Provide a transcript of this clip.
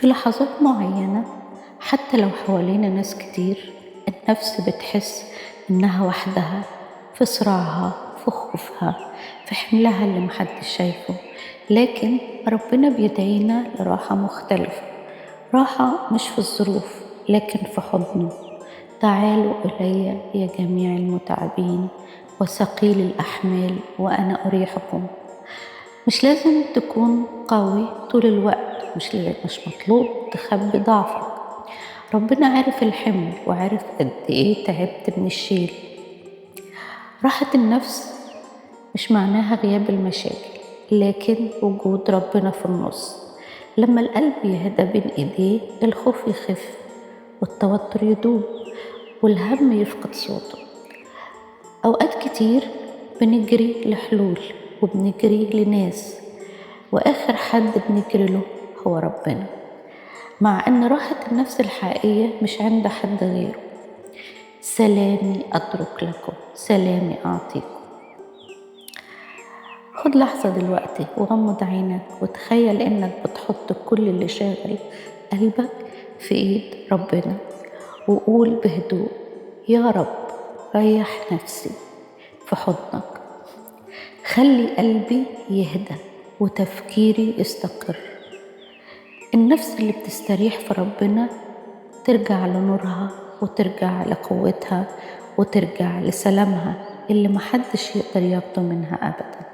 في لحظات معينة حتى لو حوالينا ناس كتير، النفس بتحس إنها وحدها في صراعها، في خوفها، في حملها اللي محدش شايفه. لكن ربنا بيدعينا لراحة مختلفة، راحة مش في الظروف لكن في حضنه. تعالوا إلي يا جميع المتعبين وثقيل الأحمال وأنا أريحكم. مش لازم تكون قوي طول الوقت، مش مطلوب تخبي ضعفك. ربنا عارف الحمل وعارف قد إيه تعبت من الشيل. راحة النفس مش معناها غياب المشاكل، لكن وجود ربنا في النص. لما القلب يهدى بين إيديه، الخوف يخف والتوتر يدوب والهم يفقد صوته. أوقات كتير بنجري لحلول وبنجري لناس، وآخر حد بنجري له هو ربنا، مع أن راحة النفس الحقيقية مش عند حد غيره. سلامي أترك لكم، سلامي أعطيكم. خد لحظة دلوقتي وغمض عينك وتخيل إنك بتحط كل اللي شاغل قلبك في إيد ربنا، وقول بهدوء: يا رب ريح نفسي في حضنك، خلي قلبي يهدى وتفكيري يستقر. النفس اللي بتستريح في ربنا ترجع لنورها وترجع لقوتها وترجع لسلامها اللي محدش يقدر ياخده منها أبدا.